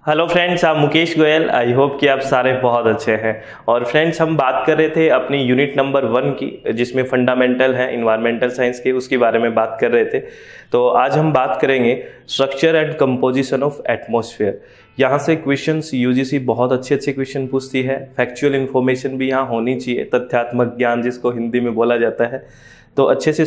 Hello friends, आप Mukesh Goyal. I hope कि आप सारे बहुत अच्छे हैं। और फ्रेंड्स, हम बात कर रहे थे अपनी यूनिट नंबर 1 की, जिसमें फंडामेंटल है इन्वायरमेंटल साइंस के, उसके बारे में बात कर रहे थे। तो आज हम बात करेंगे structure and composition of atmosphere. यहाँ से क्वेश्चंस यूजीसी बहुत अच्छे अच्छे क्वेश्चन पूछती है। फैक्चुअल इन्फॉर्मेशन भी यहाँ होनी चाहिए, तथ्यात्मक ज्ञान जिसको हिंदी में बोला जाता है। तो अच्छे से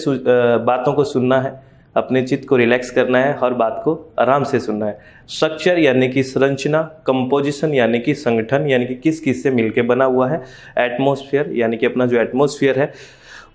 बातों को सुनना है, अपने चित्त को रिलैक्स करना है, हर बात को आराम से सुनना है। स्ट्रक्चर यानी कि संरचना, कंपोजिशन यानी कि संगठन, यानी कि किस किस से मिलके बना हुआ है। एटमॉस्फेयर यानी कि अपना जो एटमॉस्फेयर है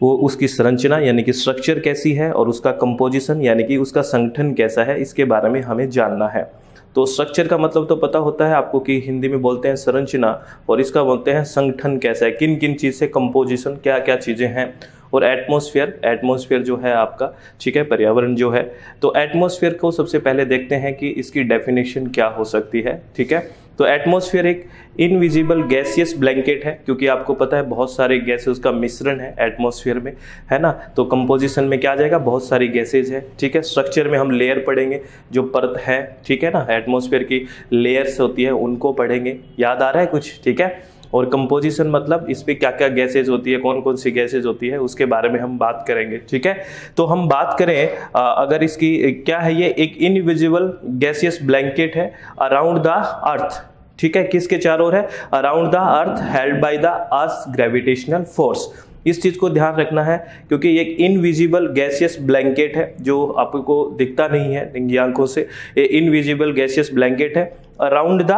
वो उसकी संरचना यानी कि स्ट्रक्चर कैसी है, और उसका कंपोजिशन यानी कि उसका संगठन कैसा है, इसके बारे में हमें जानना है। तो स्ट्रक्चर का मतलब तो पता होता है आपको कि हिंदी में बोलते हैं संरचना, और इसका बोलते हैं संगठन कैसा है, किन किन चीज़ से कंपोजिशन, क्या क्या चीज़ें हैं। और एटमॉस्फेयर जो है आपका, ठीक है, पर्यावरण जो है। तो एटमॉस्फेयर को सबसे पहले देखते हैं कि इसकी डेफिनेशन क्या हो सकती है, ठीक है। तो एटमॉस्फेयर एक इनविजिबल गैसियस ब्लैंकेट है, क्योंकि आपको पता है बहुत सारे गैसेस का मिश्रण है एटमॉस्फेयर में, है ना। तो कंपोजिशन में क्या आ जाएगा, बहुत सारी गैसेज है, ठीक है। स्ट्रक्चर में हम लेयर पढ़ेंगे, जो परत है, ठीक है ना, एटमॉस्फेयर की लेयर्स होती है उनको पढ़ेंगे। याद आ रहा है कुछ, ठीक है। और कंपोजिशन मतलब इस पे क्या क्या गैसेज होती है, कौन कौन सी गैसेज होती है, उसके बारे में हम बात करेंगे, ठीक है। तो हम बात करें अगर इसकी क्या है, ये एक इनविजिबल गैसियस ब्लैंकेट है अराउंड द अर्थ, ठीक है। किसके चारों ओर है, around the earth, held by the earth gravitational force. इस चीज को ध्यान रखना है, क्योंकि ये एक इनविजिबल गैसियस ब्लैंकेट है जो आपको दिखता नहीं है नंगी आंखों से। ये इनविजिबल गैसियस ब्लैंकेट है अराउंड द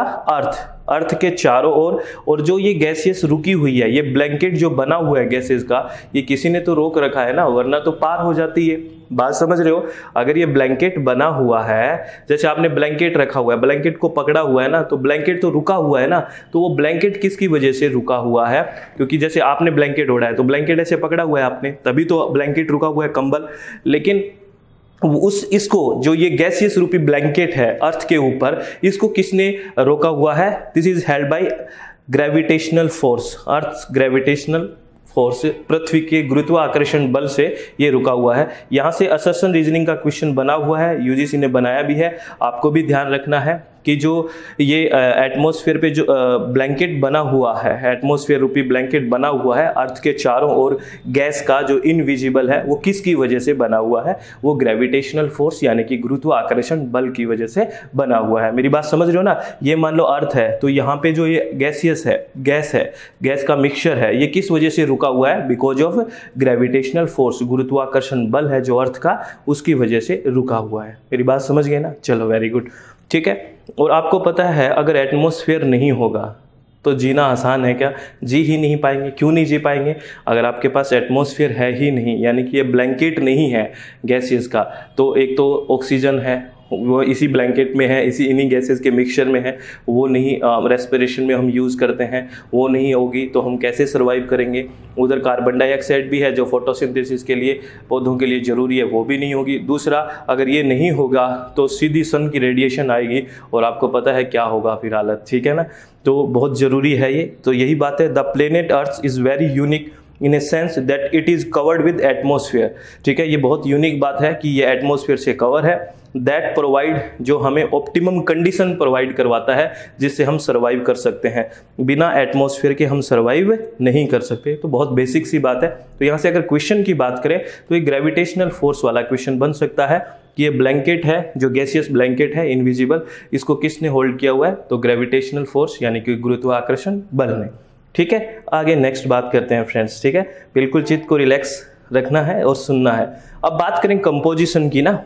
अर्थ के चारों ओर। और जो ये गैसियस रुकी हुई है, ये ब्लैंकेट जो बना हुआ है गैसेस का, ये किसी ने तो रोक रखा है ना, वरना तो पार हो जाती है। बात समझ रहे हो। अगर ये ब्लैंकेट बना हुआ है, जैसे आपने ब्लैंकेट रखा हुआ है, ब्लैंकेट को पकड़ा हुआ है ना, तो ब्लैंकेट तो रुका हुआ है ना। तो वो ब्लैंकेट किसकी वजह से रुका हुआ है, क्योंकि जैसे आपने ब्लैंकेट ओढ़ा है तो ब्लैंकेट ऐसे पकड़ा हुआ है आपने, तभी तो ब्लैंकेट रुका हुआ है, कंबल। लेकिन इसको जो ये गैसियस रूपी ब्लैंकेट है अर्थ के ऊपर, इसको किसने रोका हुआ है। This is held by gravitational force, earth gravitational force, पृथ्वी के गुरुत्वाकर्षण बल से ये रुका हुआ है। यहाँ से असर्शन रीजनिंग का क्वेश्चन बना हुआ है, यूजीसी ने बनाया भी है। आपको भी ध्यान रखना है कि जो ये एटमॉस्फेयर पे जो ब्लैंकेट बना हुआ है, एटमॉस्फेयर रूपी ब्लैंकेट बना हुआ है अर्थ के चारों ओर, गैस का जो इनविजिबल है, वो किसकी वजह से बना हुआ है, वो ग्रेविटेशनल फोर्स यानी कि गुरुत्वाकर्षण बल की वजह से बना हुआ है। मेरी बात समझ रहे हो ना। ये मान लो अर्थ है, तो यहाँ पे जो ये गैसियस है, गैस का मिक्सचर है, ये किस वजह से रुका हुआ है, बिकॉज ऑफ ग्रेविटेशनल फोर्स, गुरुत्वाकर्षण बल है जो अर्थ का, उसकी वजह से रुका हुआ है। मेरी बात समझ गए ना। चलो, वेरी गुड, ठीक है। और आपको पता है अगर एटमॉस्फेयर नहीं होगा तो जीना आसान है क्या, जी ही नहीं पाएंगे। क्यों नहीं जी पाएंगे, अगर आपके पास एटमॉस्फेयर है ही नहीं, यानी कि ये ब्लैंकेट नहीं है गैसेस का, तो एक तो ऑक्सीजन है वो इसी ब्लैंकेट में है, इन्हीं गैसेस के मिक्सचर में है, वो नहीं रेस्पिरेशन में हम यूज़ करते हैं, वो नहीं होगी तो हम कैसे सर्वाइव करेंगे। उधर कार्बन डाइऑक्साइड भी है जो फोटोसिंथेसिस के लिए, पौधों के लिए ज़रूरी है, वो भी नहीं होगी। दूसरा, अगर ये नहीं होगा तो सीधी सन की रेडिएशन आएगी, और आपको पता है क्या होगा फिर हालत, ठीक है ना। तो बहुत ज़रूरी है ये। तो यही बात है, the planet earth is very unique in a sense that it is covered with atmosphere, ठीक है। ये बहुत यूनिक बात है कि ये एटमॉस्फेयर से कवर है। दैट प्रोवाइड, जो हमें ऑप्टिमम कंडीशन प्रोवाइड करवाता है, जिससे हम सर्वाइव कर सकते हैं। बिना एटमॉस्फेयर के हम सर्वाइव नहीं कर सकते। तो बहुत बेसिक सी बात है। तो यहाँ से अगर क्वेश्चन की बात करें तो ये ग्रेविटेशनल फोर्स वाला क्वेश्चन बन सकता है कि ये ब्लैंकेट है, जो गैसियस ब्लैंकेट है इनविजिबल, इसको किसने होल्ड किया हुआ है, तो ग्रेविटेशनल फोर्स यानी कि गुरुत्वाकर्षण बल ने, ठीक है। आगे नेक्स्ट बात करते हैं फ्रेंड्स, ठीक है। बिल्कुल चित्त को रिलैक्स रखना है और सुनना है। अब बात करें कंपोजिशन की ना।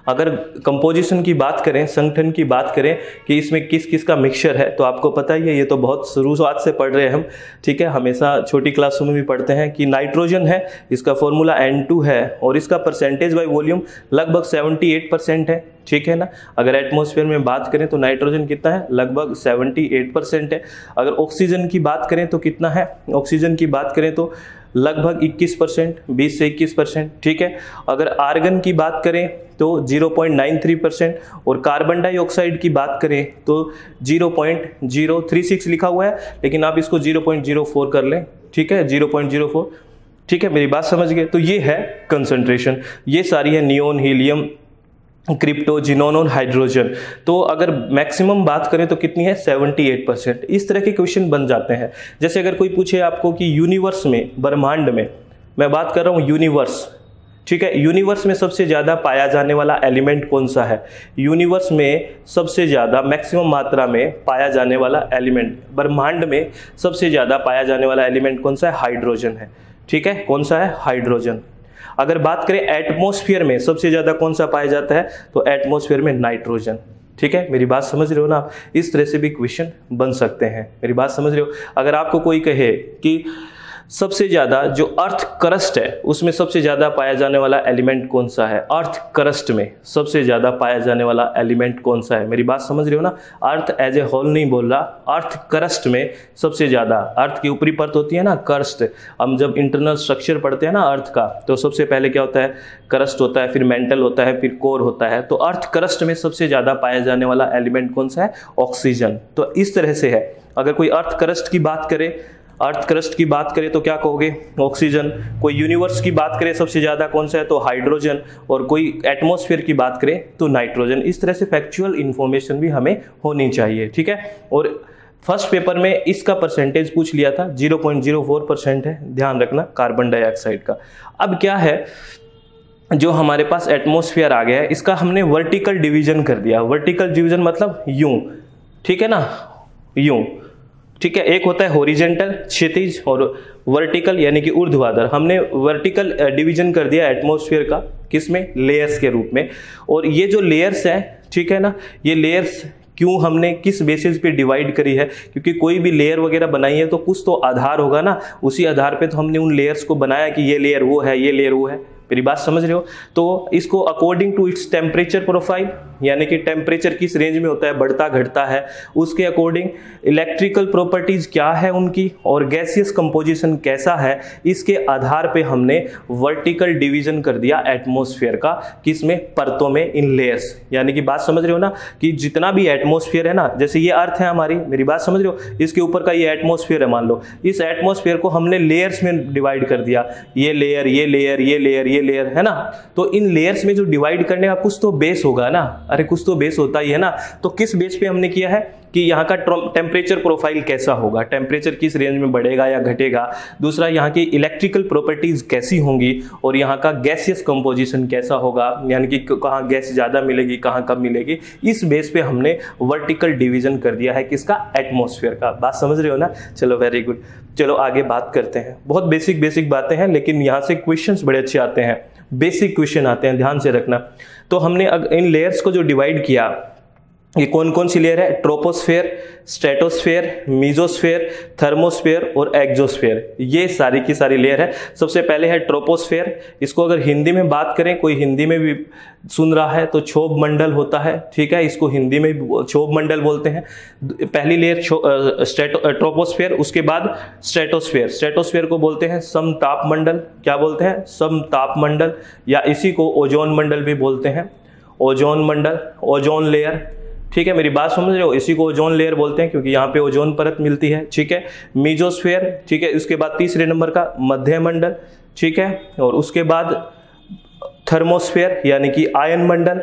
अगर कंपोजिशन की बात करें, संगठन की बात करें कि इसमें किस किस का मिक्सचर है, तो आपको पता ही है, ये तो बहुत शुरुआत से पढ़ रहे हैं हम, ठीक है। हमेशा छोटी क्लासों में भी पढ़ते हैं कि नाइट्रोजन है, इसका फॉर्मूला N2 है, और इसका परसेंटेज बाय वॉल्यूम लगभग 78% है, ठीक है ना। अगर एटमॉस्फेयर में बात करें तो नाइट्रोजन कितना है, लगभग 78% है। अगर ऑक्सीजन की बात करें तो कितना है, ऑक्सीजन की बात करें तो लगभग 21%, 20 से 21%, ठीक है। अगर आर्गन की बात करें तो 0.93%, और कार्बन डाइऑक्साइड की बात करें तो 0.036 लिखा हुआ है, लेकिन आप इसको 0.04 कर लें, ठीक है, 0.04, ठीक है। मेरी बात समझ गए। तो ये है कंसंट्रेशन, ये सारी है नियोन, हीलियम, क्रिप्टो, जिनोन और हाइड्रोजन। तो अगर मैक्सिमम बात करें तो कितनी है, 78%। इस तरह के क्वेश्चन बन जाते हैं। जैसे अगर कोई पूछे आपको कि यूनिवर्स में, ब्रह्मांड में, मैं बात कर रहा हूँ यूनिवर्स, ठीक है, यूनिवर्स में सबसे ज़्यादा पाया जाने वाला एलिमेंट कौन सा है, यूनिवर्स में सबसे ज़्यादा मैक्सिमम मात्रा में पाया जाने वाला एलिमेंट, ब्रह्मांड में सबसे ज़्यादा पाया जाने वाला एलिमेंट कौन सा है, हाइड्रोजन है, ठीक है, कौन सा है, हाइड्रोजन। अगर बात करें एटमॉस्फेयर में सबसे ज़्यादा कौन सा पाया जाता है, तो एटमॉस्फेयर में नाइट्रोजन, ठीक है, मेरी बात समझ रहे हो ना आप। इस तरह से भी क्वेश्चन बन सकते हैं, मेरी बात समझ रहे हो। अगर आपको कोई कहे कि सबसे ज़्यादा जो अर्थ क्रस्ट है उसमें सबसे ज़्यादा पाया जाने वाला एलिमेंट कौन सा है, अर्थ क्रस्ट में सबसे ज़्यादा पाया जाने वाला एलिमेंट कौन सा है, मेरी बात समझ रहे हो ना। अर्थ एज ए होल नहीं बोल रहा, अर्थ क्रस्ट में सबसे ज़्यादा, अर्थ की ऊपरी परत होती है ना क्रस्ट, हम जब इंटरनल स्ट्रक्चर पढ़ते हैं ना अर्थ का, तो सबसे पहले क्या होता है, क्रस्ट होता है, फिर मेंटल होता है, फिर कोर होता है। तो अर्थ क्रस्ट में सबसे ज़्यादा पाया जाने वाला एलिमेंट कौन सा है, ऑक्सीजन। तो इस तरह से है। अगर कोई अर्थ क्रस्ट की बात करे, अर्थ क्रस्ट की बात करें तो क्या कहोगे, ऑक्सीजन। कोई यूनिवर्स की बात करें सबसे ज़्यादा कौन सा है, तो हाइड्रोजन। और कोई एटमॉस्फेयर की बात करें तो नाइट्रोजन। इस तरह से फैक्चुअल इंफॉर्मेशन भी हमें होनी चाहिए, ठीक है। और फर्स्ट पेपर में इसका परसेंटेज पूछ लिया था, 0.04% है, ध्यान रखना, कार्बन डाइऑक्साइड का। अब क्या है, जो हमारे पास एटमॉस्फेयर आ गया है, इसका हमने वर्टिकल डिवीजन कर दिया। वर्टिकल डिवीजन मतलब यूं, ठीक है ना, यूं, ठीक है। एक होता है हॉरिजेंटल, क्षैतिज, और वर्टिकल यानी कि ऊर्ध्वाधर। हमने वर्टिकल डिवीजन कर दिया एटमॉस्फेयर का, किसमें, लेयर्स के रूप में। और ये जो लेयर्स है, ठीक है ना, ये लेयर्स क्यों हमने किस बेसिस पे डिवाइड करी है, क्योंकि कोई भी लेयर वगैरह बनाई है तो कुछ तो आधार होगा ना, उसी आधार पे तो हमने उन लेयर्स को बनाया कि ये लेयर वो है, ये लेयर वो है। मेरी बात समझ रहे हो। तो इसको according to its temperature profile, यानी कि टेम्परेचर किस रेंज में होता है, बढ़ता घटता है, उसके अकॉर्डिंग इलेक्ट्रिकल प्रॉपर्टीज क्या है उनकी, और गैसियस कंपोजिशन कैसा है, इसके आधार पे हमने वर्टिकल डिवीजन कर दिया एटमॉस्फेयर का, किसमें, परतों में, इन लेयर्स। यानी कि बात समझ रहे हो ना, कि जितना भी एटमॉस्फेयर है ना, जैसे ये अर्थ है हमारी, मेरी बात समझ रहे हो, इसके ऊपर का ये एटमॉस्फेयर है, मान लो इस एटमॉस्फेयर को हमने लेयर्स में डिवाइड कर दिया, ये लेयर, ये लेयर, ये लेयर, ये लेयर, है ना। तो इन लेयर्स में जो डिवाइड करने का कुछ तो बेस होगा ना, अरे कुछ तो बेस होता ही है ना। तो किस बेस पे हमने किया है कि यहाँ का टेम्परेचर प्रोफाइल कैसा होगा, टेम्परेचर किस रेंज में बढ़ेगा या घटेगा, दूसरा यहाँ की इलेक्ट्रिकल प्रॉपर्टीज कैसी होंगी, और यहाँ का गैसियस कंपोजिशन कैसा होगा, यानी कि कहाँ गैस ज़्यादा मिलेगी, कहाँ कम मिलेगी। इस बेस पे हमने वर्टिकल डिवीजन कर दिया है, किसका, एटमॉस्फेयर का। बात समझ रहे हो ना। चलो वेरी गुड, चलो आगे बात करते हैं। बहुत बेसिक बेसिक बातें हैं, लेकिन यहाँ से क्वेश्चंस बड़े अच्छे आते हैं, बेसिक क्वेश्चन आते हैं, ध्यान से रखना। तो हमने इन लेयर्स को जो डिवाइड किया, ये कौन कौन सी लेयर है, ट्रोपोस्फेयर, स्ट्रेटोस्फेयर, मीजोस्फेयर, थर्मोस्फेयर और एक्सोस्फेयर, ये सारी की सारी लेयर है। सबसे पहले है ट्रोपोस्फेयर। इसको अगर हिंदी में बात करें, कोई हिंदी में भी सुन रहा है तो क्षोभ मंडल होता है, ठीक है, इसको हिंदी में क्षोभ मंडल बोलते हैं। पहली लेयर ट्रोपोस्फेयर, उसके बाद स्ट्रेटोस्फेयर। स्ट्रेटोस्फेयर को बोलते हैं समताप मंडल, क्या बोलते हैं, समताप मंडल, या इसी को ओजोन मंडल भी बोलते हैं, ओजोन मंडल, ओजोन लेयर, ठीक है, मेरी बात समझ रहे हो। इसी को ओजोन लेयर बोलते हैं क्योंकि यहाँ पे ओजोन परत मिलती है, ठीक है। मीजोस्फेयर, ठीक है, उसके बाद तीसरे नंबर का मध्य मंडल, ठीक है, और उसके बाद थर्मोस्फेयर यानी कि आयन मंडल,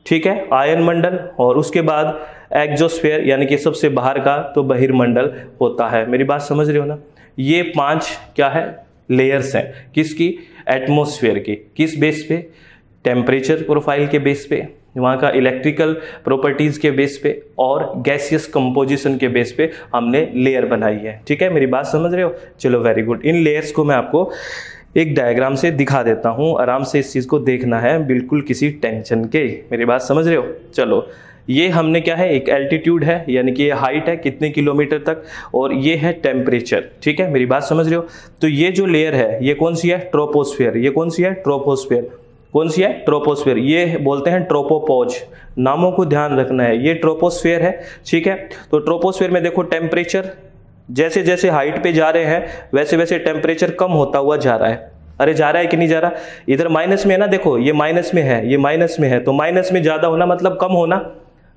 ठीक है, आयन मंडल, और उसके बाद एक्सोस्फेयर यानी कि सबसे बाहर का तो बहिर्मंडल होता है। मेरी बात समझ रहे हो ना। ये 5 क्या है, लेयर्स हैं, किसकी, एटमॉस्फेयर की। किस बेस पे, टेम्परेचर प्रोफाइल के बेस पे, वहाँ का इलेक्ट्रिकल प्रॉपर्टीज़ के बेस पे, और गैसियस कंपोजिशन के बेस पे हमने लेयर बनाई है, ठीक है, मेरी बात समझ रहे हो। चलो वेरी गुड। इन लेयर्स को मैं आपको एक डायग्राम से दिखा देता हूँ, आराम से इस चीज़ को देखना है, बिल्कुल किसी टेंशन के, मेरी बात समझ रहे हो। चलो, ये हमने क्या है, एक एल्टीट्यूड है, यानी कि ये हाइट है कितने किलोमीटर तक, और ये है टेम्परेचर, ठीक है, मेरी बात समझ रहे हो। तो ये जो लेयर है, ये कौन सी है, ट्रोपोस्फेयर। ये कौन सी है, ट्रोपोस्फेयर। कौन सी है, ट्रोपोस्फेयर। ये बोलते हैं ट्रोपोपॉज, नामों को ध्यान रखना है, ये ट्रोपोस्फेयर है, ठीक है। तो ट्रोपोस्फेयर में देखो टेम्परेचर जैसे जैसे हाइट पे जा रहे हैं वैसे वैसे टेम्परेचर कम होता हुआ जा रहा है। अरे जा रहा है कि नहीं जा रहा, इधर माइनस में है ना, देखो ये माइनस में है, ये माइनस में है, तो माइनस में ज्यादा होना मतलब कम होना।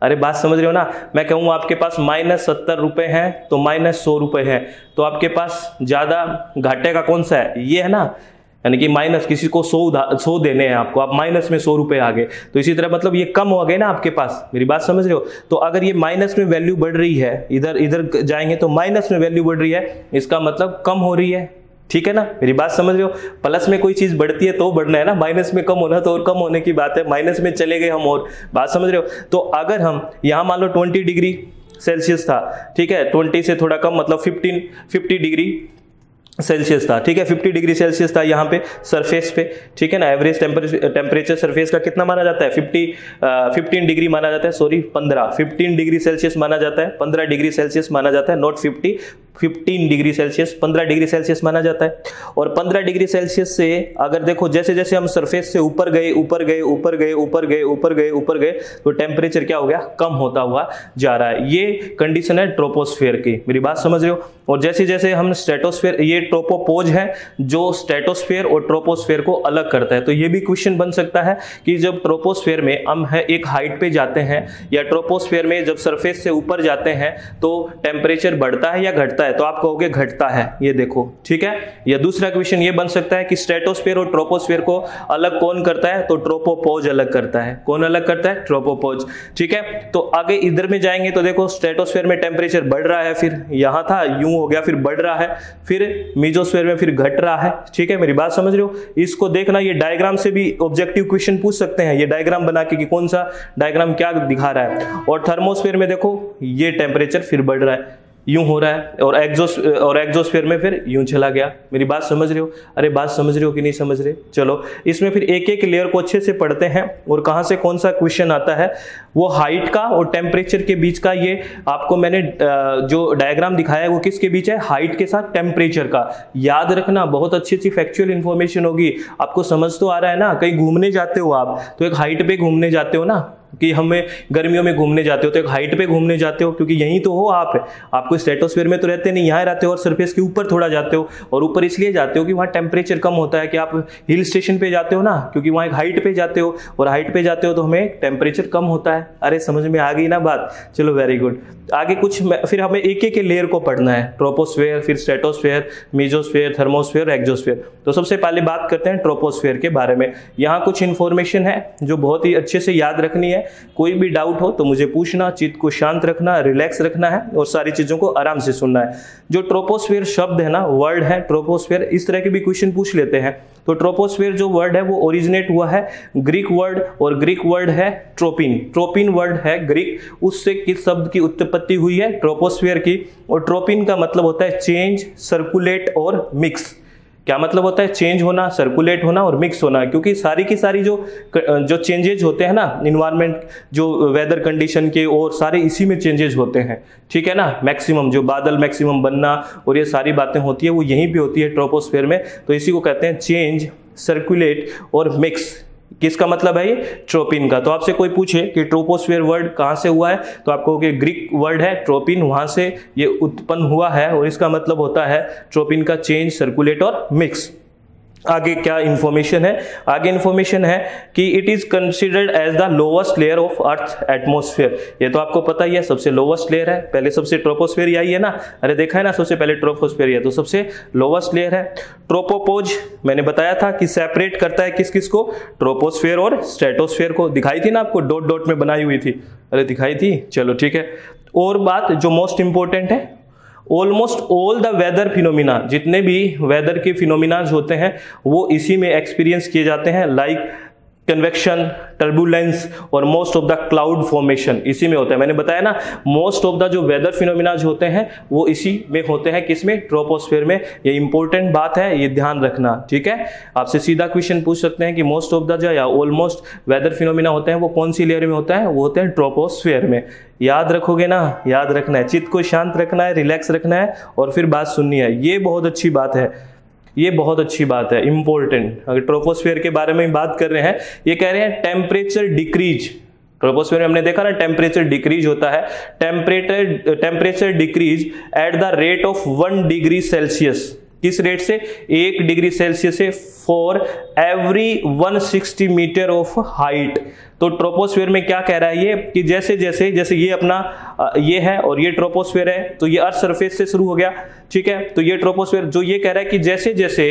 अरे बात समझ रहे हो ना। मैं कहूँ आपके पास -70 रुपए हैं तो -100 रुपए हैं, तो आपके पास ज्यादा घाटे का कौन सा है, ये है ना, यानी कि माइनस, किसी को 100 देने हैं आपको, आप माइनस में 100 रुपए आ गए, तो इसी तरह मतलब ये कम हो गए ना आपके पास, मेरी बात समझ रहे हो। तो अगर ये माइनस में वैल्यू बढ़ रही है, इधर इधर जाएंगे तो माइनस में वैल्यू बढ़ रही है, इसका मतलब कम हो रही है, ठीक है ना, मेरी बात समझ रहे हो। प्लस में कोई चीज बढ़ती है तो बढ़ना है ना, माइनस में कम होना तो और कम होने की बात है, माइनस में चले गए हम, और बात समझ रहे हो। तो अगर हम यहाँ मान लो 20 डिग्री सेल्सियस था, ठीक है, 20 से थोड़ा कम मतलब 50 डिग्री सेल्सियस था, ठीक है, 50 डिग्री सेल्सियस था यहाँ पे सरफेस पे, ठीक है ना। एवरेज टेम्परेचर सरफेस का कितना माना जाता है, 15 डिग्री माना जाता है, सॉरी 15 डिग्री सेल्सियस माना जाता है, 15 डिग्री सेल्सियस माना जाता है, not 15 degree Celsius, 15 degree Celsius माना जाता है। और 15 डिग्री सेल्सियस से अगर देखो जैसे जैसे हम सरफेस से ऊपर गए ऊपर गए ऊपर गए ऊपर गए ऊपर गए ऊपर गए, तो टेम्परेचर क्या हो गया, कम होता हुआ जा रहा है। ये कंडीशन है ट्रोपोस्फेयर की, मेरी बात समझ रहे हो। और जैसे जैसे हम स्ट्रेटोस्फेयर, ये ट्रोपोपोज है जो स्ट्रेटोस्फेयर और ट्रोपोस्फेयर को अलग करता है। तो ये भी क्वेश्चन बन सकता है कि जब ट्रोपोस्फेयर में हम एक हाइट पे जाते हैं या ट्रोपोस्फेयर में जब सरफेस से ऊपर जाते हैं तो टेम्परेचर बढ़ता है या घटता है, तो आप कहोगे घटता है, ये देखो, ठीक है। या दूसरा क्वेश्चन ये बन सकता है कि स्ट्रेटोस्फेयर और ट्रोपोस्फेयर को अलग कौन करता है, तो ट्रोपोपोज अलग करता है। कौन अलग करता है, ट्रोपोपोज, ठीक है। तो आगे इधर में जाएंगे तो देखो स्ट्रेटोस्फेयर में टेम्परेचर बढ़ रहा है, फिर यहां था यूं हो गया, फिर बढ़ रहा है, फिर मीजोस्फेयर में फिर घट रहा है, ठीक है, मेरी बात समझ रहे हो। इसको देखना, ये डायग्राम से भी ऑब्जेक्टिव क्वेश्चन पूछ सकते हैं, ये डायग्राम बना के कि कौन सा डायग्राम क्या दिखा रहा है। और थर्मोस्फेयर में देखो ये टेम्परेचर फिर बढ़ रहा है, यूं हो रहा है, और एक्सोस्फेयर में फिर यूं चला गया। मेरी बात समझ रहे हो, अरे बात समझ रहे हो कि नहीं समझ रहे। चलो इसमें फिर एक एक लेयर को अच्छे से पढ़ते हैं और कहां से कौन सा क्वेश्चन आता है, वो हाइट का और टेम्परेचर के बीच का। ये आपको मैंने जो डायग्राम दिखाया है वो किसके बीच है, हाइट के साथ टेम्परेचर का। याद रखना, बहुत अच्छी अच्छी फैक्चुअल इंफॉर्मेशन होगी। आपको समझ तो आ रहा है ना, कहीं घूमने जाते हो आप तो एक हाइट पे घूमने जाते हो ना, कि हमें गर्मियों में घूमने जाते हो तो एक हाइट पे घूमने जाते हो, क्योंकि यहीं तो हो आपको स्ट्रेटोस्फेयर में तो रहते नहीं, यहाँ रहते हो और सरफेस के ऊपर थोड़ा जाते हो। और ऊपर इसलिए जाते हो कि वहाँ टेम्परेचर कम होता है, कि आप हिल स्टेशन पे जाते हो ना, क्योंकि वहाँ एक हाइट पे जाते हो, और हाइट पे जाते हो तो हमें टेम्परेचर कम होता है। अरे समझ में आ गई ना बात, चलो वेरी गुड। आगे कुछ फिर हमें एक एक लेयर को पढ़ना है, ट्रोपोस्फेयर, फिर स्ट्रेटोस्फेयर, मेसोस्फेयर, थर्मोस्फेयर, एक्सोस्फेयर। तो सबसे पहले बात करते हैं ट्रोपोस्फेयर के बारे में। यहाँ कुछ इंफॉर्मेशन है जो बहुत ही अच्छे से याद रखनी है। कोई भी डाउट हो तो मुझे पूछना, चित्त को शांत रखना, रिलैक्स रखना है और सारी चीजों को आराम से सुनना है। जो ट्रोपोस्फेयर शब्द है ना, वर्ड है ट्रोपोस्फेयर, इस तरह के भी क्वेश्चन पूछ लेते हैं। तो ट्रोपोस्फेयर जो वर्ड है वो ओरिजिनेट हुआ है ग्रीक वर्ड, और ग्रीक वर्ड है ट्रोपिन। ट्रोपिन वर्ड है ग्रीक, उससे किस शब्द की उत्पत्ति हुई है, ट्रोपोस्फेयर की। और ट्रोपिन का मतलब होता है चेंज, सर्कुलेट और मिक्स। क्या मतलब होता है, चेंज होना, सर्कुलेट होना और मिक्स होना। क्योंकि सारी की सारी जो चेंजेज होते हैं ना इन्वायरमेंट, जो वेदर कंडीशन के, और सारे इसी में चेंजेस होते हैं, ठीक है ना। मैक्सिमम जो बादल मैक्सिमम बनना और ये सारी बातें होती है वो यहीं पे होती है ट्रोपोस्फेयर में। तो इसी को कहते हैं चेंज, सर्कुलेट और मिक्स। किसका मतलब है ये, ट्रोपिन का। तो आपसे कोई पूछे कि ट्रोपोस्फेयर वर्ड कहाँ से हुआ है, तो आपको कि ग्रीक वर्ड है ट्रोपिन, वहां से ये उत्पन्न हुआ है, और इसका मतलब होता है ट्रोपिन का चेंज, सर्कुलेट और मिक्स। आगे क्या इंफॉर्मेशन है, आगे इंफॉर्मेशन है कि it is considered as the lowest layer of earth atmosphere. ये तो आपको पता ही है, सबसे लोवेस्ट लेयर है। पहले सबसे ट्रोपोस्फेयर आई है ना, अरे देखा है ना, सबसे पहले ट्रोपोस्फेयर है, तो सबसे लोवेस्ट लेयर है। ट्रोपोपोज मैंने बताया था कि सेपरेट करता है किस किस को, ट्रोपोस्फेयर और स्ट्रेटोस्फेयर को। दिखाई थी ना आपको, डॉट डॉट में बनाई हुई थी, अरे दिखाई थी, चलो ठीक है। और बात जो मोस्ट इंपॉर्टेंट है, almost all the weather phenomena, जितने भी वेदर के फिनोमिनाज होते हैं वो इसी में एक्सपीरियंस किए जाते हैं। लाइक कन्वेक्शन, टर्बुलेंस और most of the cloud formation इसी में होता है। मैंने बताया ना, मोस्ट ऑफ द जो वेदर फिनोमिनाज होते हैं वो इसी में होते हैं, किसमें, ट्रोपोस्फेयर में। ये इंपॉर्टेंट बात है, ये ध्यान रखना, ठीक है। आपसे सीधा क्वेश्चन पूछ सकते हैं कि मोस्ट ऑफ द जो या ऑलमोस्ट वेदर फिनोमिना होते हैं वो कौन सी लेयर में होता है, वो होते हैं ट्रोपोस्फेयर में। याद रखोगे ना, याद रखना है, चित्त को शांत रखना है, रिलैक्स रखना है और फिर बात सुननी है। ये बहुत अच्छी बात है, ये बहुत अच्छी बात है, इंपॉर्टेंट। अगर ट्रोपोस्फेयर के बारे में बात कर रहे हैं, ये कह रहे हैं टेम्परेचर डिक्रीज। ट्रोपोस्फेयर में हमने देखा ना टेम्परेचर डिक्रीज होता है, temperature decrease at the rate of 1 degree Celsius. किस रेट से, 1 डिग्री सेल्सियस से for every 160 metre of height. तो ट्रोपोस्फेयर में क्या कह रहा है ये, कि जैसे जैसे जैसे ये अपना ये है और ये ट्रोपोस्फेयर है, तो ये अर्थ सरफेस से शुरू हो गया, ठीक है। तो ये ट्रोपोस्फेयर जो ये कह रहा है कि जैसे जैसे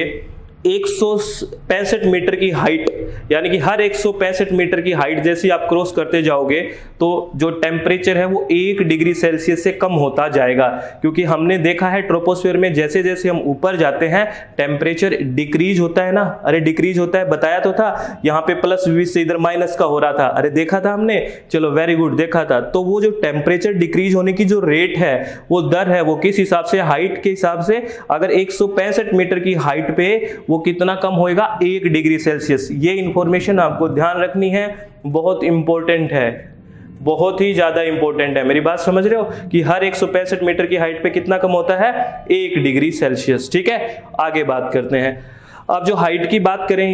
165 मीटर की हाइट, यानी कि हर 165 मीटर की हाइट जैसे आप क्रॉस करते जाओगे तो जो टेम्परेचर है वो 1 डिग्री सेल्सियस से कम होता जाएगा, क्योंकि हमने देखा है ट्रोपोस्फीयर में जैसे जैसे हम ऊपर जाते हैं टेम्परेचर डिक्रीज होता है ना। अरे डिक्रीज होता है, बताया तो था, यहाँ पे +20 से इधर माइनस का हो रहा था। अरे देखा था हमने, चलो वेरी गुड, देखा था। तो वो जो टेम्परेचर डिक्रीज होने की जो रेट है, वो दर है, वो किस हिसाब से, हाइट के हिसाब से। अगर 165 मीटर की हाइट पे वो कितना कम होएगा, 1 डिग्री सेल्सियस। ये इंफॉर्मेशन आपको ध्यान रखनी है, बहुत इंपॉर्टेंट है, बहुत ही ज्यादा इंपॉर्टेंट है। मेरी बात समझ रहे हो कि हर 165 मीटर की हाइट पे कितना कम होता है, 1 डिग्री सेल्सियस। ठीक है, आगे बात करते हैं। अब जो हाइट की बात करें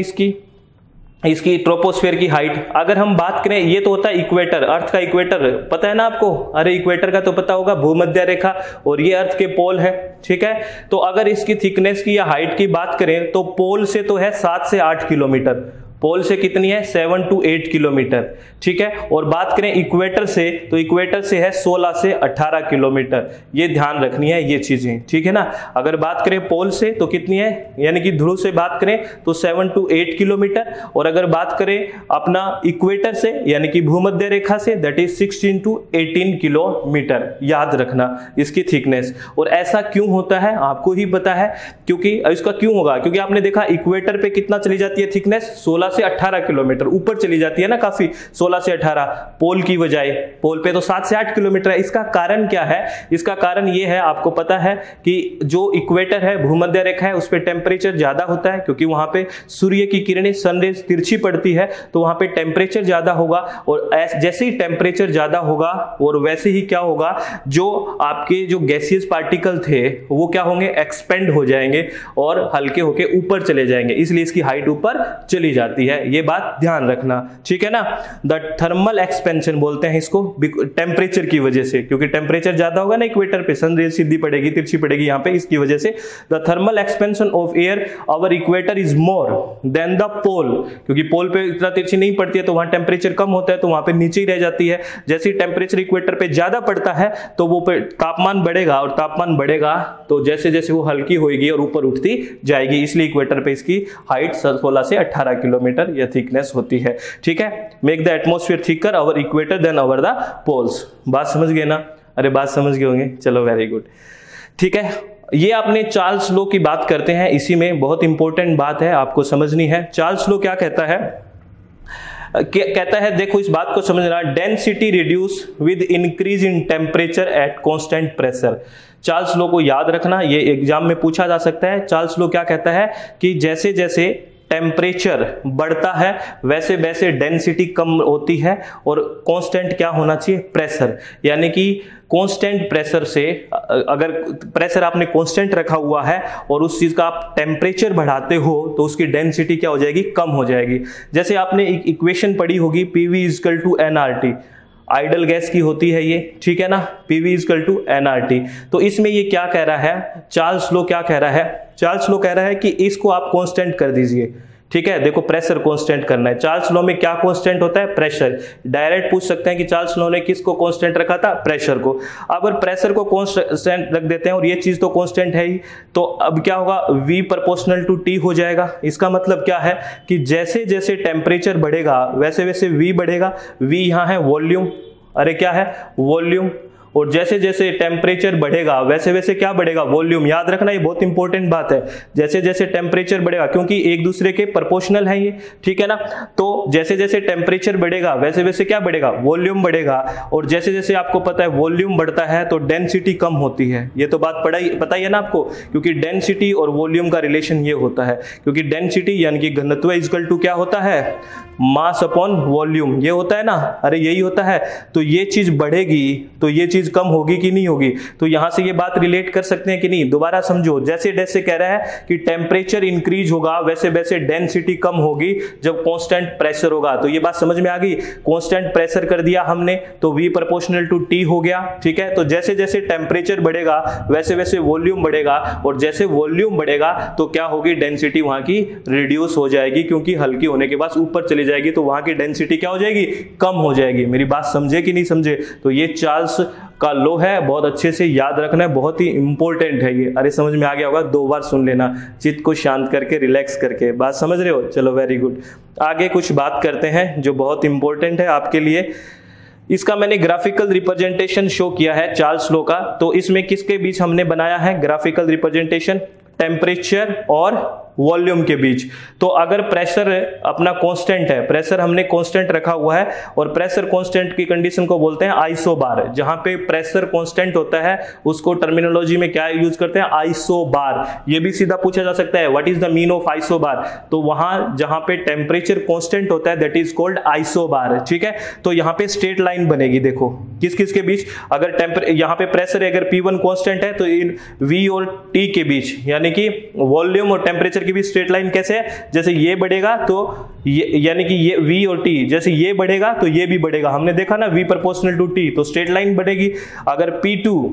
इसकी ट्रोपोस्फेयर की हाइट अगर हम बात करें, ये तो होता है इक्वेटर, अर्थ का इक्वेटर, पता है ना आपको। अरे इक्वेटर का तो पता होगा, भूमध्य रेखा, और ये अर्थ के पोल है। ठीक है, तो अगर इसकी थिकनेस की या हाइट की बात करें तो पोल से तो है 7 से 8 किलोमीटर, पोल से कितनी है, 7 to 8 किलोमीटर। ठीक है, और बात करें इक्वेटर से तो इक्वेटर से है 16 से 18 किलोमीटर। ये ध्यान रखनी है ये चीजें, ठीक है ना। अगर बात करें पोल से तो कितनी है, यानी कि ध्रुव से बात करें तो 7 to 8 किलोमीटर, और अगर बात करें अपना इक्वेटर से यानी कि भूमध्य रेखा से, दैट इज 16 to 18 किलोमीटर। याद रखना इसकी थिकनेस। और ऐसा क्यों होता है आपको ही पता है, क्योंकि इसका क्यों होगा, क्योंकि आपने देखा इक्वेटर पे कितना चली जाती है थिकनेस, 16 से 18 किलोमीटर ऊपर चली जाती है ना काफी, 16 से 18 पोल की बजाय। पोल पे तो 7 से 8 किलोमीटर है। इसका कारण क्या है, इसका कारण ये है, आपको पता है कि जो इक्वेटर है, भूमध्य रेखा है, उस पे टेम्परेचर ज्यादा होता है, क्योंकि वहां पे सूर्य की किरणें, सनरेज तिरछी पड़ती है, तो वहां पे टेम्परेचर ज्यादा होगा। और जैसे ही टेम्परेचर ज्यादा होगा और वैसे ही क्या होगा, जो आपके जो गैसियस पार्टिकल थे वो क्या होंगे, एक्सपेंड हो जाएंगे और हल्के होके ऊपर चले जाएंगे, इसलिए इसकी हाइट ऊपर चली जाती है। ये बात ध्यान रखना, ठीक है ना। द थर्मल एक्सपेंशन बोलते हैं इसको, टेम्परेचर की वजह से, क्योंकि टेम्परेचर ज्यादा होगा ना इक्वेटर पे, सनरेज सीधी पड़ेगी, तिरछी पड़ेगी यहाँ पे, इसकी वजह से the thermal expansion of air over equator is more than the pole, क्योंकि पोल पे इतना तिरछी नहीं पड़ती है तो वहां टेम्परेचर कम होता है, तो वहां पे नीचे ही रह जाती है। जैसे ही टेम्परेचर इक्वेटर पे ज्यादा पड़ता है तो वो तापमान बढ़ेगा, और तापमान बढ़ेगा तो जैसे जैसे वो हल्की होगी और ऊपर उठती जाएगी, इसलिए इक्वेटर पे इसकी हाइट 16 से 18 किलोमीटर या थिकनेस होती है। ठीक है, make the atmosphere thicker over equator than over the poles. बात समझ गए ना, अरे बात समझ गए होंगे, चलो वेरी गुड। ठीक है, ये आपने चार्ल्स लॉ की बात करते हैं, इसी में बहुत इंपॉर्टेंट बात है आपको समझनी है। चार्ल्स लॉ क्या कहता है, कहता है, देखो इस बात को समझना, density reduce with increase in temperature at constant pressure. Charles law को याद रखना, ये एग्जाम में पूछा जा सकता है। चार्ल्स लॉ क्या कहता है कि जैसे जैसे टेम्परेचर बढ़ता है वैसे वैसे डेंसिटी कम होती है, और कांस्टेंट क्या होना चाहिए, प्रेशर, यानी कि कांस्टेंट प्रेशर से, अगर प्रेशर आपने कांस्टेंट रखा हुआ है और उस चीज का आप टेम्परेचर बढ़ाते हो तो उसकी डेंसिटी क्या हो जाएगी, कम हो जाएगी। जैसे आपने एक इक्वेशन पढ़ी होगी, PV = nRT, आइडल गैस की होती है ये, ठीक है ना, PV = nRT। तो इसमें ये क्या कह रहा है, चार्ल्स लॉ क्या कह रहा है, चार्ल्स लॉ कह रहा है कि इसको आप कांस्टेंट कर दीजिए। ठीक है, देखो प्रेशर कांस्टेंट करना है। चार्ल्स लॉ में क्या कांस्टेंट होता है, प्रेशर। डायरेक्ट पूछ सकते हैं कि चार्ल्स लॉ ने किसको कांस्टेंट रखा था, प्रेशर को। अब अगर प्रेशर को कांस्टेंट रख देते हैं और ये चीज तो कांस्टेंट है ही, तो अब क्या होगा, V = T हो जाएगा। इसका मतलब क्या है कि जैसे जैसे टेम्परेचर बढ़ेगा वैसे वैसे V बढ़ेगा। V यहाँ है वॉल्यूम, अरे क्या है, वॉल्यूम, और जैसे जैसे टेम्परेचर बढ़ेगा वैसे वैसे क्या बढ़ेगा, वॉल्यूम। याद रखना, ये बहुत इंपॉर्टेंट बात है, जैसे जैसे टेम्परेचर बढ़ेगा, क्योंकि एक दूसरे के प्रोपोर्शनल है ये, ठीक है ना। तो जैसे जैसे टेम्परेचर बढ़ेगा वैसे वैसे क्या बढ़ेगा, वॉल्यूम बढ़ेगा, और जैसे जैसे आपको पता है वॉल्यूम बढ़ता है तो डेंसिटी कम होती है। ये तो बात पता ही है ना आपको, क्योंकि डेंसिटी और वॉल्यूम का रिलेशन ये होता है, क्योंकि डेंसिटी यानी कि घनत्व = क्या होता है, मास अपॉन वॉल्यूम, ये होता है ना, अरे यही होता है। तो ये चीज बढ़ेगी तो ये चीज कम होगी कि नहीं होगी, तो यहां से ये बात रिलेट कर सकते हैं कि नहीं, दोबारा समझो। जैसे जैसे कह रहा है कि टेम्परेचर इंक्रीज होगा वैसे वैसे डेंसिटी कम होगी जब कांस्टेंट प्रेशर होगा। तो ये बात समझ में आ गई, कांस्टेंट प्रेशर कर दिया हमने तो V = T हो गया, ठीक है। तो जैसे जैसे टेम्परेचर बढ़ेगा वैसे वैसे वॉल्यूम बढ़ेगा, और जैसे वॉल्यूम बढ़ेगा तो क्या होगी, डेंसिटी वहां की रिड्यूस हो जाएगी, क्योंकि हल्की होने के बाद ऊपर चली जाएगी तो वहां की डेंसिटी क्या हो जाएगी, कम हो जाएगी। मेरी बात समझे कि नहीं समझे? तो ये चार्ल्स का लॉ है, बहुत अच्छे से याद रखना है, बहुत ही इंपॉर्टेंट है ये। अरे समझ में आ गया होगा, 2 बार सुन लेना चित्त को शांत करके, रिलैक्स करके। बात समझ रहे हो? चलो वेरी गुड। आगे कुछ बात करते हैं जो बहुत इंपॉर्टेंट है आपके लिए। इसका मैंने ग्राफिकल रिप्रेजेंटेशन शो किया है चार्ल्स लॉ का। तो इसमें किसके बीच हमने बनाया है ग्राफिकल रिप्रेजेंटेशन? टेम्परेचर और वॉल्यूम के बीच। तो अगर प्रेशर अपना कांस्टेंट है, प्रेशर हमने कांस्टेंट रखा हुआ है, और प्रेशर कांस्टेंट की कंडीशन को बोलते हैं आइसोबार। जहां पे प्रेशर कांस्टेंट होता है उसको टर्मिनोलॉजी में क्या यूज करते हैं? आइसोबार। ये भी सीधा पूछा जा सकता है what is the mean of isobar. तो वहां जहां पे टेम्परेचर कांस्टेंट होता है दैट इज कॉल्ड आइसोबार। ठीक है, तो यहां पे स्ट्रेट लाइन बनेगी। देखो किस किस के बीच, अगर यहां पे प्रेशर अगर P1 कांस्टेंट है तो इन V और T के बीच, यानी कि वॉल्यूम और टेम्परेचर की भी स्ट्रेट लाइन कैसे है? जैसे ये बढ़ेगा तो ये, यानी कि ये V और T, जैसे ये बढ़ेगा तो ये भी बढ़ेगा। हमने देखा ना V प्रोपोर्शनल टू T, तो स्ट्रेट लाइन बढ़ेगी। अगर P2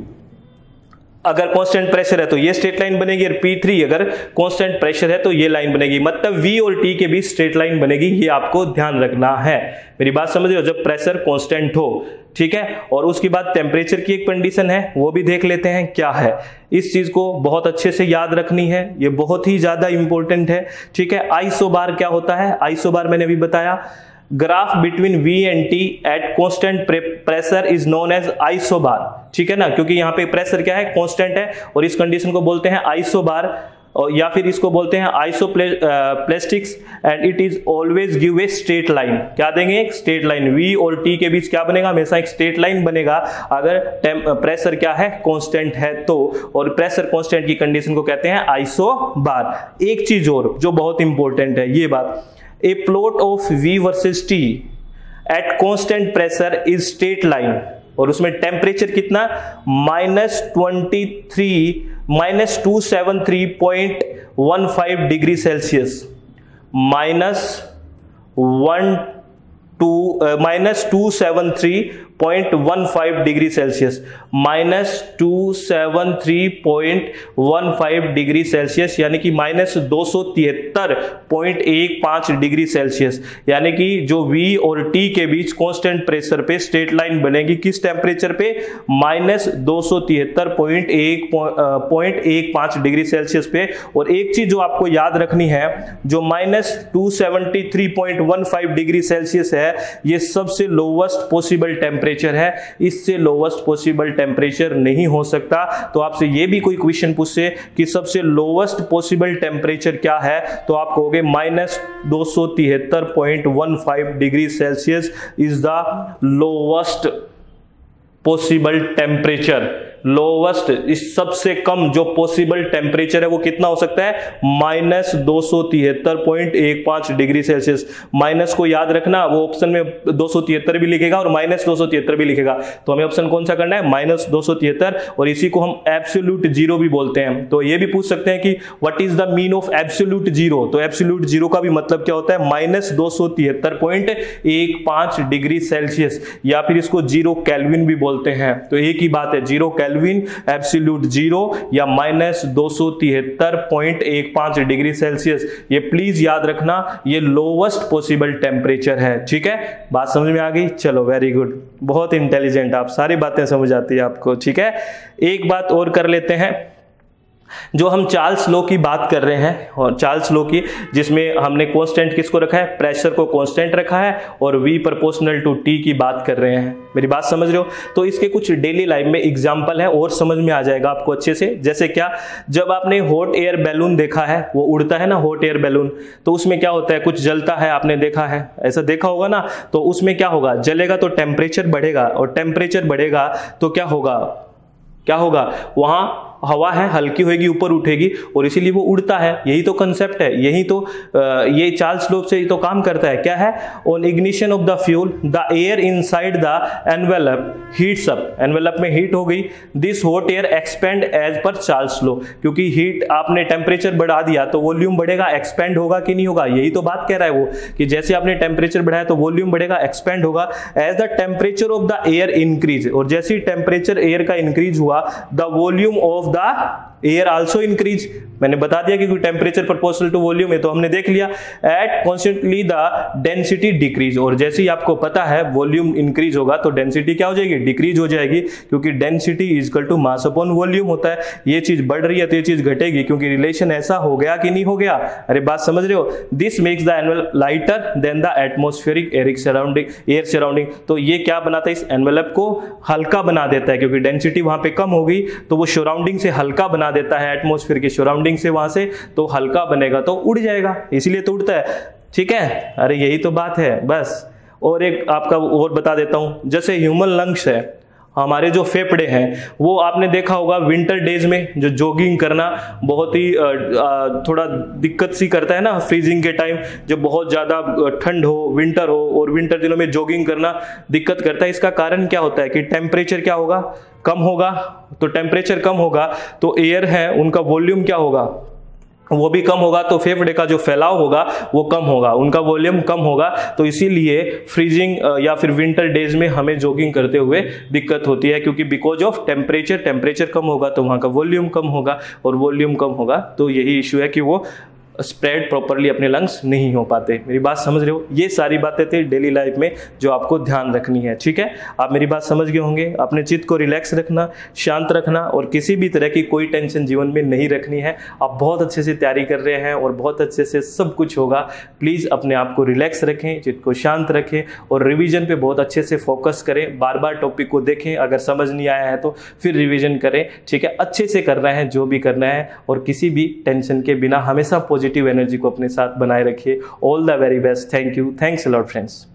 अगर कांस्टेंट प्रेशर है तो ये स्ट्रेट लाइन बनेगी, और P3 अगर कांस्टेंट प्रेशर है तो ये लाइन बनेगी। मतलब V और T के बीच स्ट्रेट लाइन बनेगी, ये आपको ध्यान रखना है। मेरी बात समझ रहे हो? जब प्रेशर कांस्टेंट हो, ठीक है। और उसके बाद टेम्परेचर की एक कंडीशन है, वो भी देख लेते हैं क्या है। इस चीज को बहुत अच्छे से याद रखनी है, ये बहुत ही ज्यादा इंपॉर्टेंट है। ठीक है, आइसोबार क्या होता है? आइसोबार मैंने अभी बताया, graph between V and T at constant pressure is known as isobar. ठीक है ना, क्योंकि यहाँ पे प्रेशर क्या है? कांस्टेंट है, और इस कंडीशन को बोलते हैं आइसोबार, और या फिर इसको बोलते हैं isoplastics, and it is always give a straight line. क्या देंगे? एक स्ट्रेट लाइन। V और T के बीच क्या बनेगा? हमेशा एक स्ट्रेट लाइन बनेगा अगर प्रेशर क्या है? कांस्टेंट है तो। और प्रेशर कांस्टेंट की कंडीशन को कहते हैं आइसोबार। एक चीज और जो बहुत इंपॉर्टेंट है, ये बात, ए plot of V versus T at constant pressure is straight line, और उसमें टेम्परेचर कितना? -273.15 degree Celsius, -273.15 degree Celsius, -273.15 degree Celsius, यानी कि -273.15 डिग्री सेल्सियस। यानी कि जो V और T के बीच कांस्टेंट प्रेशर पे स्ट्रेट लाइन बनेगी किस टेम्परेचर पे? -273.15 डिग्री सेल्सियस पे। और एक चीज जो आपको याद रखनी है, जो -273.15 डिग्री सेल्सियस है, ये सबसे लोवेस्ट पॉसिबल टेम्परेचर है। इससे लोवेस्ट पॉसिबल टेम्परेचर नहीं हो सकता। तो आपसे ये भी कोई क्वेश्चन पूछे कि सबसे लोवेस्ट पॉसिबल टेम्परेचर क्या है, तो आप कहोगे -273.15 degree Celsius is the lowest possible temperature. Lowest, इस सबसे कम जो पॉसिबल टेम्परेचर है वो कितना हो सकता है? -273.15 डिग्री सेल्सियस। माइनस को याद रखना, वो ऑप्शन में 273 भी लिखेगा और -273 भी लिखेगा, तो हमें ऑप्शन कौन सा करना है? -273। और इसी को हम एब्सोल्यूट जीरो भी बोलते हैं। तो ये भी पूछ सकते हैं कि what is the mean of absolute zero. तो एब्सोल्यूट जीरो का भी मतलब क्या होता है? -273.15 डिग्री सेल्सियस, या फिर इसको जीरो केल्विन भी बोलते हैं। तो एक ही बात है, जीरो केल्विन, एब्सोल्यूट जीरो, या -273.15 डिग्री सेल्सियस। ये प्लीज याद रखना, ये लोवेस्ट पॉसिबल टेम्परेचर है। ठीक है, बात समझ में आ गई? चलो वेरी गुड, बहुत इंटेलिजेंट आप, सारी बातें समझ आती है आपको। ठीक है, एक बात और कर लेते हैं, जो हम चार्ल्स लॉ की बात कर रहे हैं, और चार्ल्स लॉ की जिसमें हमने कांस्टेंट किसको रखा है? प्रेशर को कांस्टेंट रखा है, और V प्रोपोर्शनल टू T की बात कर रहे हैं। मेरी बात समझ रहे हो? तो इसके कुछ डेली लाइफ में एग्जांपल है और समझ में आ जाएगा आपको अच्छे से। जैसे क्या, जब आपने हॉट एयर बैलून देखा है, वो उड़ता है ना हॉट एयर बैलून, तो उसमें क्या होता है? कुछ जलता है, आपने देखा है, ऐसा देखा होगा ना। तो उसमें क्या होगा? जलेगा तो टेम्परेचर बढ़ेगा, और टेम्परेचर बढ़ेगा तो क्या होगा? वहां हवा है, हल्की होगी, ऊपर उठेगी, और इसीलिए वो उड़ता है। यही तो कंसेप्ट है, यही तो ये चार्ल्स लॉ से तो काम करता है। क्या है? On ignition of the fuel the air inside the envelope heats up. Envelope में हीट हो गई, this hot air expand as per Charles law. क्योंकि हीट, आपने टेम्परेचर बढ़ा दिया तो वॉल्यूम बढ़ेगा, एक्सपेंड होगा कि नहीं होगा? यही तो बात कह रहा है वो, कि जैसे आपने टेम्परेचर बढ़ाया तो वॉल्यूम बढ़ेगा, एक्सपेंड होगा। As the temperature of the air increase, और जैसे ही टेम्परेचर एयर का इंक्रीज हुआ, the volume of the air also increase. मैंने बता दिया कि टेम्परेचर प्रोपोर्शनल टू वॉल्यूम है, तो हमने देख लिया। At constantly the density decrease, और जैसे ही आपको पता है वॉल्यूम इंक्रीज होगा तो डेंसिटी क्या हो जाएगी, डिक्रीज हो जाएगी, क्योंकि density is equal to mass upon volume होता है। ये चीज बढ़ रही है तो ये चीज घटेगी, क्योंकि रिलेशन ऐसा हो गया कि नहीं हो गया। अरे बात समझ रहे हो। This makes the envelope lighter than the atmospheric air surrounding. तो ये क्या बनाता है, इस एनवेलप को हल्का बना देता है, क्योंकि डेंसिटी वहां पे कम होगी तो वो सराउंडिंग से हल्का बना देता है, एटमॉस्फेयर की सराउंडिंग से वहां से तो हल्का बनेगा तो उड़ जाएगा, इसलिए तो उड़ता है। ठीक है, अरे यही तो बात है बस। और एक आपका और बता देता हूं, जैसे ह्यूमन लंग्स है, हमारे जो फेफड़े हैं, वो आपने देखा होगा विंटर डेज में जो जॉगिंग करना बहुत ही थोड़ा दिक्कत सी करता है ना, फ्रीजिंग के टाइम जब बहुत ज़्यादा ठंड हो, विंटर हो, और विंटर दिनों में जॉगिंग करना दिक्कत करता है। इसका कारण क्या होता है कि टेम्परेचर क्या होगा, कम होगा। तो टेम्परेचर कम होगा तो एयर है उनका वॉल्यूम क्या होगा, वो भी कम होगा, तो फेफड़े का जो फैलाव होगा वो कम होगा, उनका वॉल्यूम कम होगा। तो इसीलिए फ्रीजिंग या फिर विंटर डेज में हमें जॉगिंग करते हुए दिक्कत होती है, क्योंकि बिकॉज ऑफ टेम्परेचर कम होगा तो वहाँ का वॉल्यूम कम होगा, और वॉल्यूम कम होगा तो यही इशू है कि वो स्प्रेड प्रॉपरली अपने लंग्स नहीं हो पाते। मेरी बात समझ रहे हो। ये सारी बातें थी डेली लाइफ में जो आपको ध्यान रखनी है। ठीक है, आप मेरी बात समझ गए होंगे। अपने चित्त को रिलैक्स रखना, शांत रखना, और किसी भी तरह की कोई टेंशन जीवन में नहीं रखनी है। आप बहुत अच्छे से तैयारी कर रहे हैं और बहुत अच्छे से सब कुछ होगा। प्लीज़ अपने आप को रिलैक्स रखें, चित्त को शांत रखें, और रिविजन पे बहुत अच्छे से फोकस करें। बार बार टॉपिक को देखें, अगर समझ नहीं आया है तो फिर रिविजन करें। ठीक है, अच्छे से करना है जो भी करना है, और किसी भी टेंशन के बिना हमेशा पॉजिटिव एनर्जी को अपने साथ बनाए रखिए। All the very best. Thank you. Thanks a lot friends.